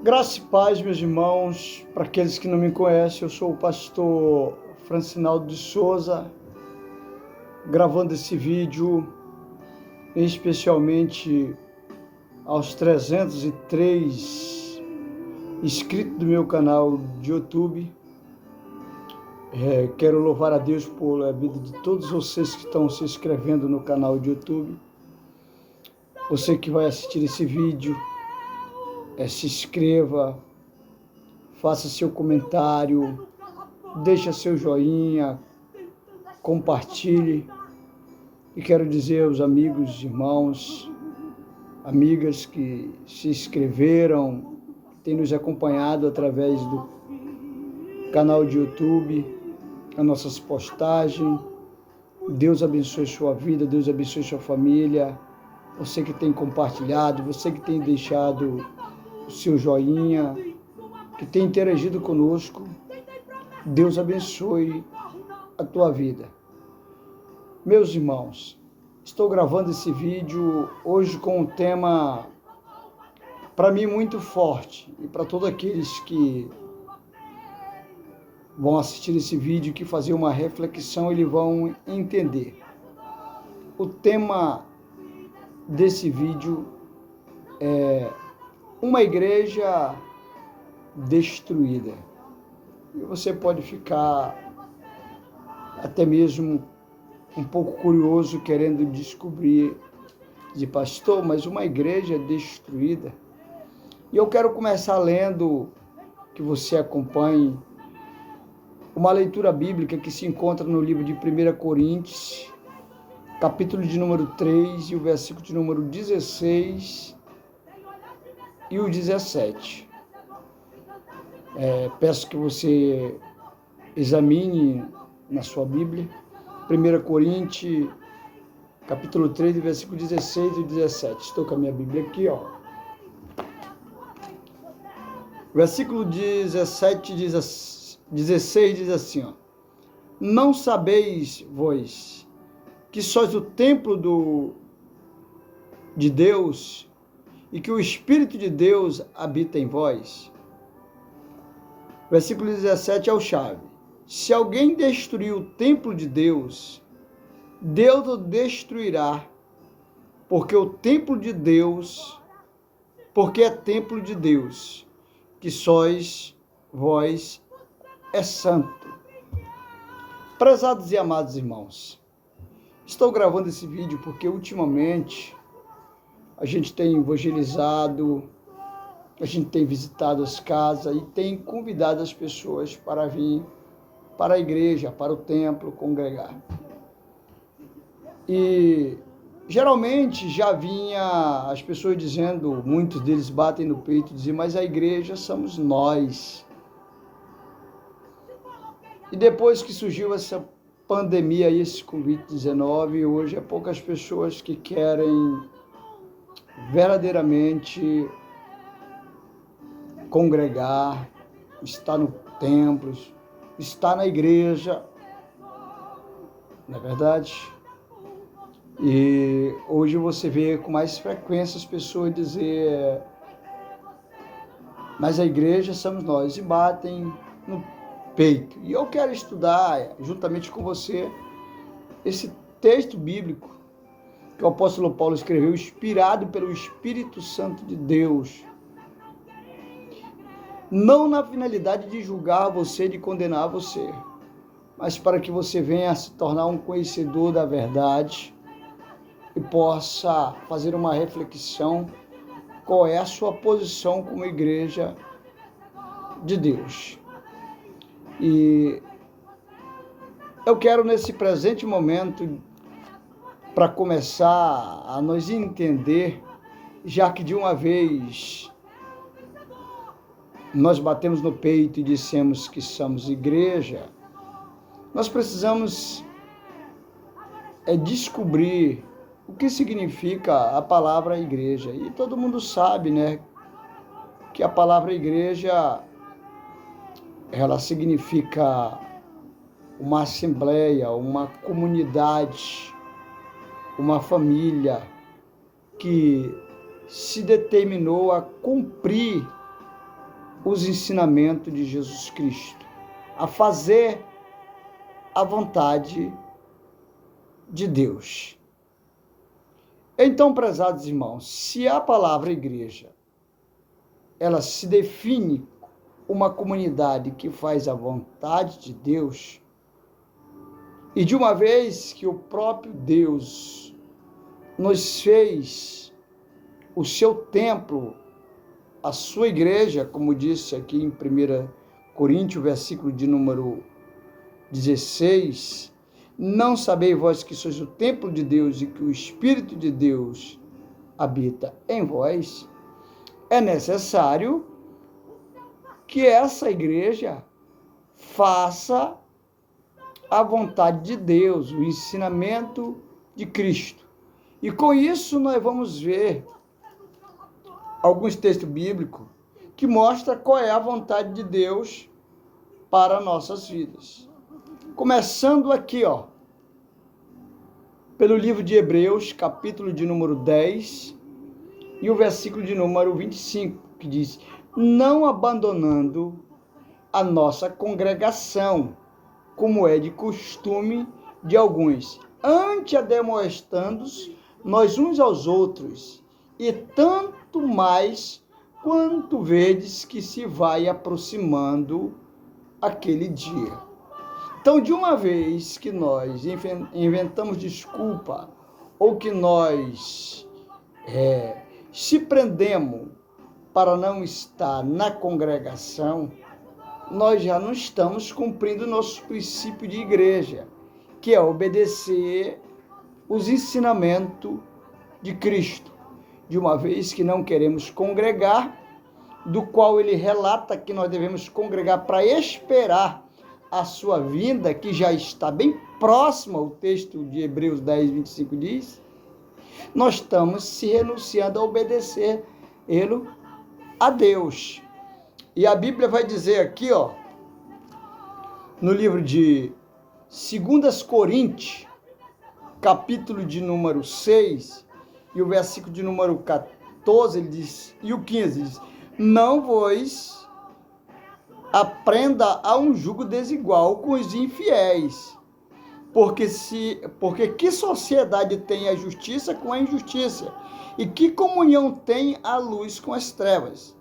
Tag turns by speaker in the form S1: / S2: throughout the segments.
S1: Graça e paz, meus irmãos. Para aqueles que não me conhecem, eu sou o pastor Francinaldo de Souza, gravando esse vídeo especialmente aos 303 inscritos do meu canal de YouTube. Quero louvar a Deus por a vida de todos vocês que estão se inscrevendo no canal de YouTube. Você que vai assistir esse vídeo, se inscreva, faça seu comentário, deixa seu joinha, compartilhe. E quero dizer aos amigos, irmãos, amigas que se inscreveram, que têm nos acompanhado através do canal de YouTube, as nossas postagens. Deus abençoe sua vida, Deus abençoe sua família. Você que tem compartilhado, você que tem deixado o seu joinha, que tem interagido conosco, Deus abençoe a tua vida. Meus irmãos, estou gravando esse vídeo hoje com um tema, para mim, muito forte, e para todos aqueles que vão assistir esse vídeo, que fazer uma reflexão, eles vão entender. O tema desse vídeo é uma igreja destruída. E você pode ficar até mesmo um pouco curioso, querendo descobrir, de pastor, mas uma igreja destruída. E eu quero começar lendo, que você acompanhe, uma leitura bíblica que se encontra no livro de 1 Coríntios, capítulo de número 3 e o versículo de número 16 e o 17. Peço que você examine na sua Bíblia, 1 Coríntios, capítulo 3, versículo 16 e 17. Estou com a minha Bíblia aqui, ó. Versículo 17 16 diz assim, ó: Não sabeis vós que sois o templo de Deus e que o Espírito de Deus habita em vós? Versículo 17 é o chave. Se alguém destruir o templo de Deus, Deus o destruirá, porque é templo de Deus, que sois vós é santo. Prezados e amados irmãos, estou gravando esse vídeo porque ultimamente a gente tem evangelizado, a gente tem visitado as casas e tem convidado as pessoas para vir para a igreja, para o templo, congregar. E geralmente já vinha as pessoas dizendo, muitos deles batem no peito e dizem, mas a igreja somos nós. E depois que surgiu essa pandemia aí, esse Covid-19, hoje é poucas pessoas que querem verdadeiramente congregar, estar no templo, estar na igreja, não é verdade? E hoje você vê com mais frequência as pessoas dizer, mas a igreja somos nós, e batem no peito. E eu quero estudar, juntamente com você, esse texto bíblico que o apóstolo Paulo escreveu, inspirado pelo Espírito Santo de Deus, não na finalidade de julgar você, de condenar você, mas para que você venha a se tornar um conhecedor da verdade e possa fazer uma reflexão qual é a sua posição como igreja de Deus. E eu quero, nesse presente momento, para começar a nos entender, já que de uma vez nós batemos no peito e dissemos que somos igreja, nós precisamos descobrir o que significa a palavra igreja. E todo mundo sabe, né, que a palavra igreja, ela significa uma assembleia, uma comunidade, uma família que se determinou a cumprir os ensinamentos de Jesus Cristo, a fazer a vontade de Deus. Então, prezados irmãos, se a palavra igreja, ela se define uma comunidade que faz a vontade de Deus, e de uma vez que o próprio Deus nos fez o seu templo, a sua igreja, como disse aqui em 1 Coríntios, versículo de número 16, não sabeis vós que sois o templo de Deus e que o Espírito de Deus habita em vós, é necessário que essa igreja faça a vontade de Deus, o ensinamento de Cristo. E com isso nós vamos ver alguns textos bíblicos que mostram qual é a vontade de Deus para nossas vidas. Começando aqui, pelo livro de Hebreus, capítulo de número 10, e o versículo de número 25, que diz: não abandonando a nossa congregação, como é de costume de alguns, antes admoestando-nos nós uns aos outros, e tanto mais quanto vedes que se vai aproximando aquele dia. Então, de uma vez que nós inventamos desculpa, ou que nós se prendemos para não estar na congregação, nós já não estamos cumprindo o nosso princípio de igreja, que é obedecer os ensinamentos de Cristo. De uma vez que não queremos congregar, do qual ele relata que nós devemos congregar para esperar a sua vinda, que já está bem próxima, o texto de Hebreus 10, 25 diz, nós estamos se renunciando a obedecer ele a Deus. E a Bíblia vai dizer aqui, no livro de 2 Coríntios, capítulo de número 6, e o versículo de número 14, ele diz, e o 15, diz: não vos aprenda a um jugo desigual com os infiéis, porque que sociedade tem a justiça com a injustiça? E que comunhão tem a luz com as trevas?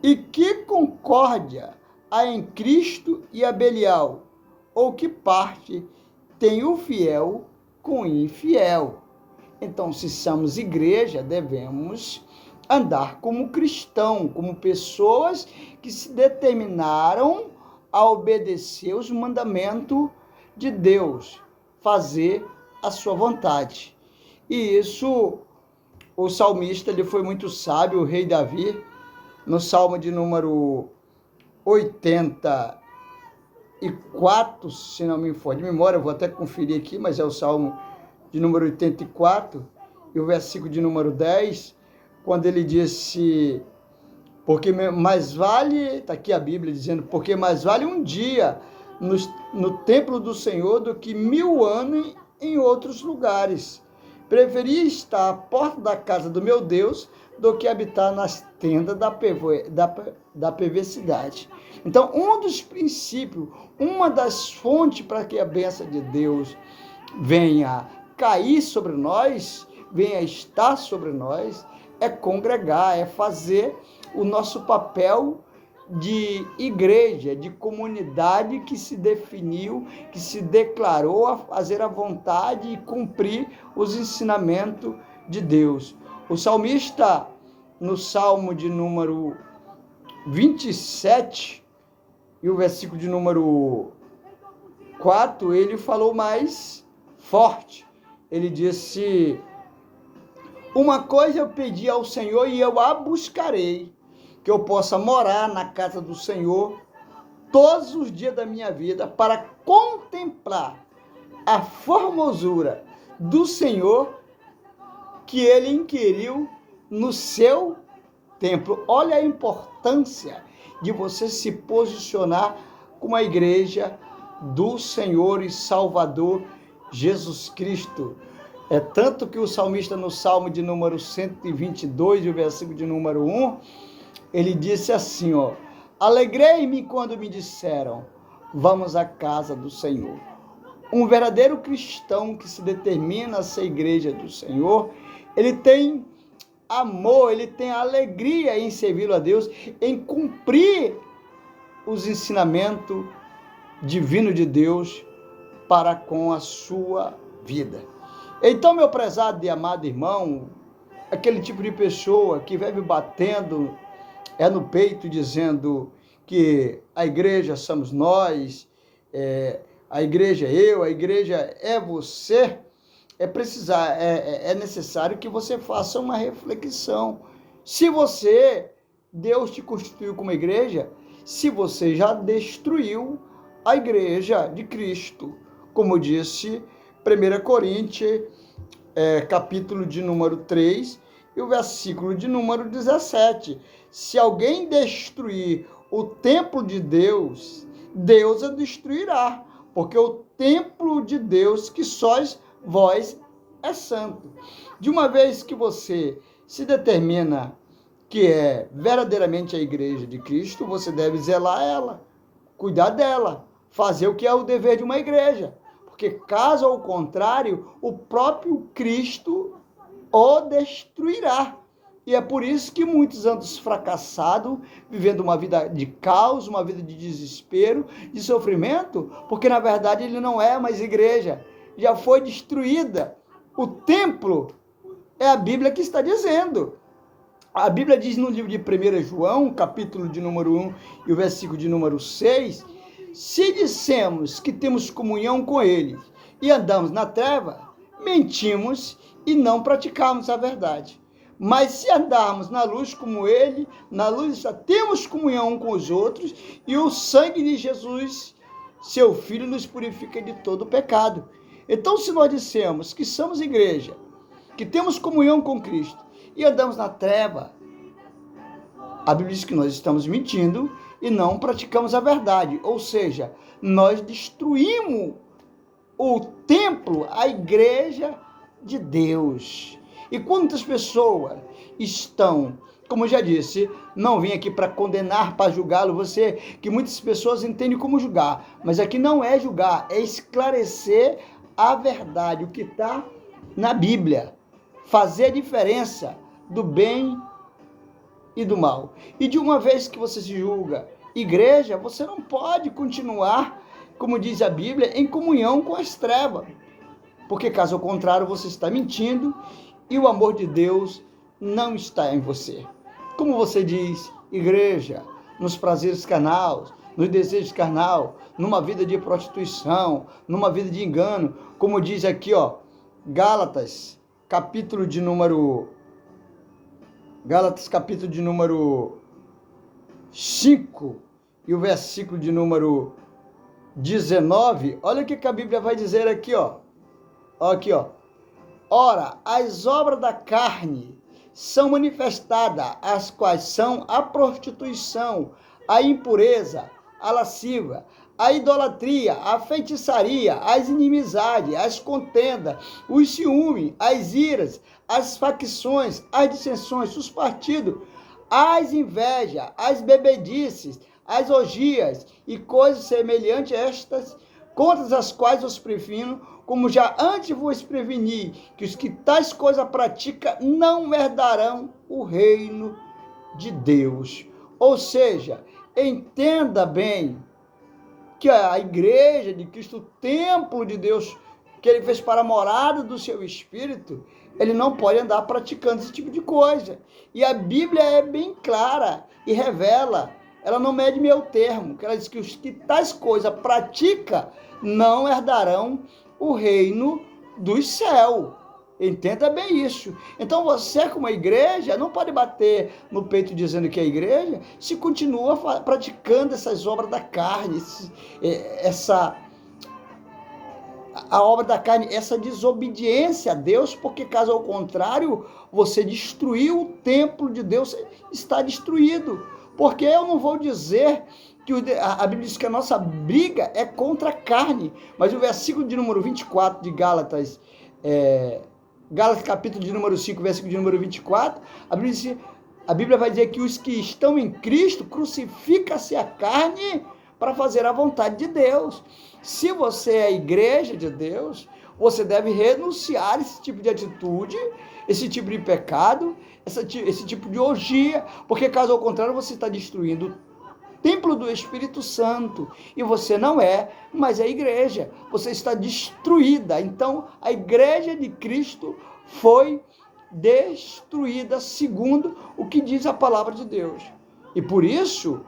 S1: E que concórdia há em Cristo e a Belial? Ou que parte tem o fiel com o infiel? Então, se somos igreja, devemos andar como cristão, como pessoas que se determinaram a obedecer os mandamentos de Deus, fazer a sua vontade. E isso, o salmista, ele foi muito sábio, o rei Davi, no Salmo de número 84, se não me for de memória, eu vou até conferir aqui, mas é o Salmo de número 84, e o versículo de número 10, quando ele disse, porque mais vale, está aqui a Bíblia dizendo, porque mais vale um dia no templo do Senhor do que 1000 anos em outros lugares. Preferia estar à porta da casa do meu Deus do que habitar nas tendas da perversidade. Então, um dos princípios, uma das fontes para que a bênção de Deus venha cair sobre nós, venha estar sobre nós, é congregar, é fazer o nosso papel de igreja, de comunidade que se definiu, que se declarou a fazer a vontade e cumprir os ensinamentos de Deus. O salmista, no Salmo de número 27, e o versículo de número 4, ele falou mais forte. Ele disse: uma coisa eu pedi ao Senhor e eu a buscarei, que eu possa morar na casa do Senhor todos os dias da minha vida, para contemplar a formosura do Senhor que ele inquiriu no seu templo. Olha a importância de você se posicionar como a igreja do Senhor e Salvador Jesus Cristo. É tanto que o salmista, no Salmo de número 122, o versículo de número 1, ele disse assim, Alegrei-me quando me disseram, vamos à casa do Senhor. Um verdadeiro cristão que se determina a ser igreja do Senhor, ele tem amor, ele tem alegria em servir a Deus, em cumprir os ensinamentos divinos de Deus para com a sua vida. Então, meu prezado e amado irmão, aquele tipo de pessoa que vive batendo no peito, dizendo que a igreja somos nós, a igreja é eu, a igreja é você, é necessário que você faça uma reflexão. Se Deus te constituiu como igreja, se você já destruiu a igreja de Cristo, como disse 1 Coríntios, capítulo de número 3, e o versículo de número 17. Se alguém destruir o templo de Deus, Deus a destruirá, porque o templo de Deus que sois vós é santo. De uma vez que você se determina que é verdadeiramente a igreja de Cristo, você deve zelar ela, cuidar dela, fazer o que é o dever de uma igreja. Porque caso ao contrário, o próprio Cristo o destruirá. E é por isso que muitos andam fracassados, vivendo uma vida de caos, uma vida de desespero, de sofrimento, porque na verdade ele não é mais igreja, já foi destruída. O templo é a Bíblia que está dizendo. A Bíblia diz no livro de 1 João, capítulo de número 1 e o versículo de número 6, se dissemos que temos comunhão com ele e andamos na treva, mentimos e não praticamos a verdade. Mas se andarmos na luz como ele, na luz já temos comunhão com os outros, e o sangue de Jesus, seu Filho, nos purifica de todo pecado. Então, se nós dissemos que somos igreja, que temos comunhão com Cristo, e andamos na treva, a Bíblia diz que nós estamos mentindo e não praticamos a verdade. Ou seja, nós destruímos o templo, a igreja de Deus. E quantas pessoas estão, como eu já disse, não vim aqui para condenar, para julgá-lo, você, que muitas pessoas entendem como julgar, mas aqui não é julgar, é esclarecer a verdade, o que está na Bíblia, fazer a diferença do bem e do mal. E de uma vez que você se julga igreja, você não pode continuar, como diz a Bíblia, em comunhão com as trevas, porque caso contrário você está mentindo e o amor de Deus não está em você. Como você diz, igreja, nos prazeres carnais, nos desejos carnal, numa vida de prostituição, numa vida de engano, como diz aqui, Gálatas, capítulo de número 5 e o versículo de número 19, olha o que a Bíblia vai dizer aqui, Aqui, ora, as obras da carne são manifestadas, as quais são a prostituição, a impureza, a lascívia, a idolatria, a feitiçaria, as inimizades, as contendas, os ciúmes, as iras, as facções, as dissensões, os partidos, as invejas, as bebedices, as orgias e coisas semelhantes a estas, contra as quais os previno, como já antes vos preveni, que os que tais coisas praticam não herdarão o reino de Deus. Ou seja, entenda bem que a igreja de Cristo, o templo de Deus, que ele fez para a morada do seu Espírito, ele não pode andar praticando esse tipo de coisa. E a Bíblia é bem clara e revela, ela não mede meio termo, que ela diz que os que tais coisas praticam não herdarão o reino dos céus. Entenda bem isso. Então você, como igreja, não pode bater no peito dizendo que é igreja, se continua praticando essas obras da carne, a obra da carne, essa desobediência a Deus, porque caso ao contrário, você destruiu o templo de Deus, está destruído. Porque eu não vou dizer que a Bíblia diz que a nossa briga é contra a carne, mas o versículo de número 24 de Gálatas, Gálatas capítulo de número 5, versículo de número 24, a Bíblia diz que A Bíblia vai dizer que os que estão em Cristo crucifica-se a carne para fazer a vontade de Deus. Se você é a igreja de Deus, você deve renunciar a esse tipo de atitude, esse tipo de pecado, esse tipo de orgia, porque caso ao contrário você está destruindo o templo do Espírito Santo, e você não é, mas é a igreja, você está destruída. Então a igreja de Cristo foi destruída segundo o que diz a palavra de Deus. E por isso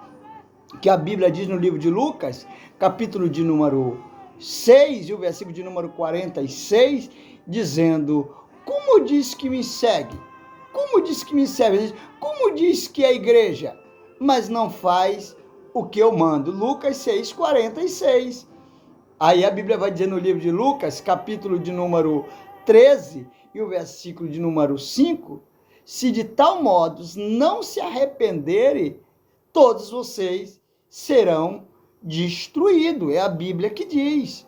S1: que a Bíblia diz no livro de Lucas, capítulo de número 6, e o versículo de número 46, dizendo: como diz que me segue? Como diz que me serve? Como diz que é a igreja, mas não faz o que eu mando? Lucas 6, 46. Aí a Bíblia vai dizer no livro de Lucas, capítulo de número 13, e o versículo de número 5, se de tal modo não se arrependerem, todos vocês serão destruídos. É a Bíblia que diz.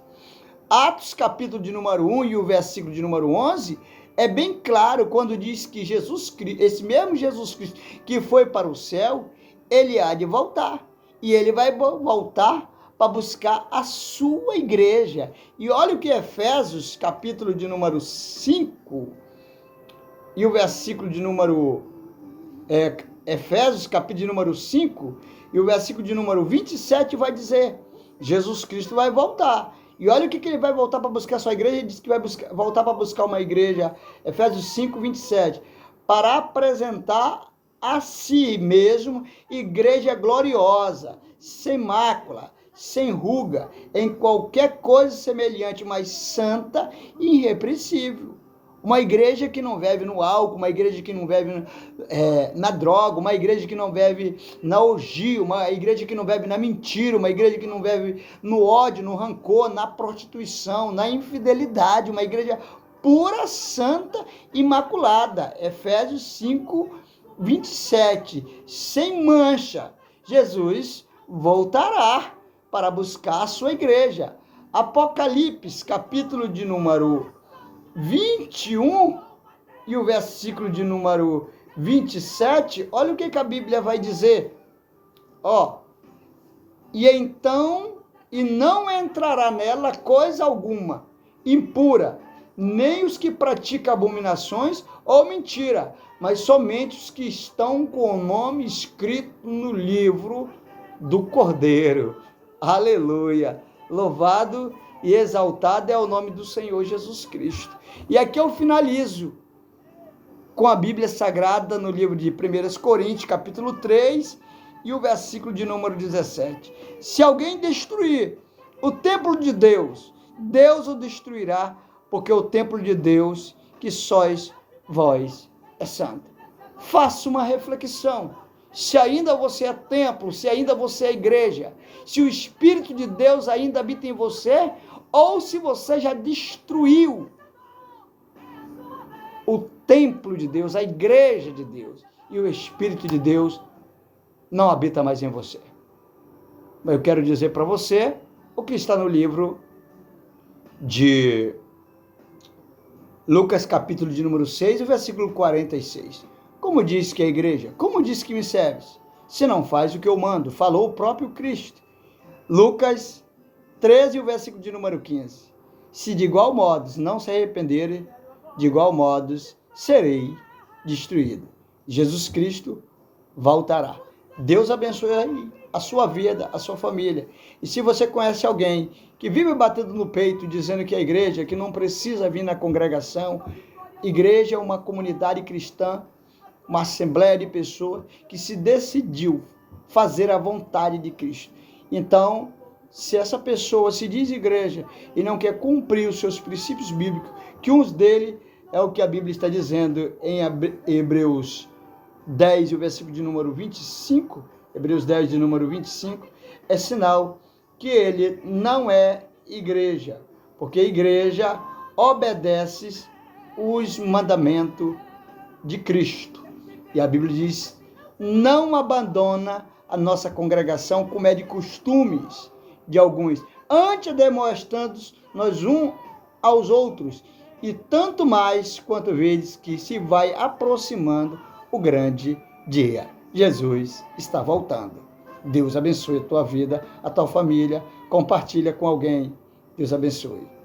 S1: Atos, capítulo de número 1 e o versículo de número 11, é bem claro quando diz que Jesus Cristo, esse mesmo Jesus Cristo que foi para o céu, ele há de voltar. E ele vai voltar para buscar a sua igreja. E olha o que Efésios, capítulo de número 5, e o versículo de número... Efésios, capítulo de número 5, e o versículo de número 27 vai dizer: Jesus Cristo vai voltar. E olha o que ele vai voltar para buscar a sua igreja. Ele diz que vai voltar para buscar uma igreja, Efésios 5, 27, para apresentar a si mesmo igreja gloriosa, sem mácula, sem ruga, em qualquer coisa semelhante, mas santa e irrepreensível. Uma igreja que não vive no álcool, uma igreja que não vive na droga, uma igreja que não vive na orgia, uma igreja que não vive na mentira, uma igreja que não vive no ódio, no rancor, na prostituição, na infidelidade, uma igreja pura, santa, imaculada. Efésios 5, 27. Sem mancha, Jesus voltará para buscar a sua igreja. Apocalipse, capítulo de número 21 e o versículo de número 27, olha o que a Bíblia vai dizer. E então, e não entrará nela coisa alguma impura, nem os que praticam abominações ou mentira, mas somente os que estão com o nome escrito no livro do Cordeiro. Aleluia! Louvado e exaltado é o nome do Senhor Jesus Cristo. E aqui eu finalizo com a Bíblia Sagrada no livro de 1 Coríntios, capítulo 3, e o versículo de número 17. Se alguém destruir o templo de Deus, Deus o destruirá, porque o templo de Deus, que sois vós, é santo. Faça uma reflexão. Se ainda você é templo, se ainda você é igreja, se o Espírito de Deus ainda habita em você, ou se você já destruiu o templo de Deus, a igreja de Deus, e o Espírito de Deus não habita mais em você. Eu quero dizer para você o que está no livro de Lucas, capítulo de número 6, versículo 46. Como diz que é a igreja? Como diz que me serves? Se não faz o que eu mando, falou o próprio Cristo. Lucas 13, o versículo de número 15. Se de igual modo não se arrependerem, de igual modo serei destruído. Jesus Cristo voltará. Deus abençoe a sua vida, a sua família. E se você conhece alguém que vive batendo no peito, dizendo que é igreja, que não precisa vir na congregação, igreja é uma comunidade cristã, uma assembleia de pessoas que se decidiu fazer a vontade de Cristo. Então, se essa pessoa se diz igreja e não quer cumprir os seus princípios bíblicos, que uns dele é o que a Bíblia está dizendo em Hebreus 10, o versículo de número 25, Hebreus 10, de número 25, é sinal que ele não é igreja, porque a igreja obedece os mandamentos de Cristo. E a Bíblia diz: não abandona a nossa congregação como é de costumes de alguns, antes demonstrando nós um aos outros, e tanto mais quanto vezes que se vai aproximando o grande dia. Jesus está voltando. Deus abençoe a tua vida, a tua família. Compartilha com alguém. Deus abençoe.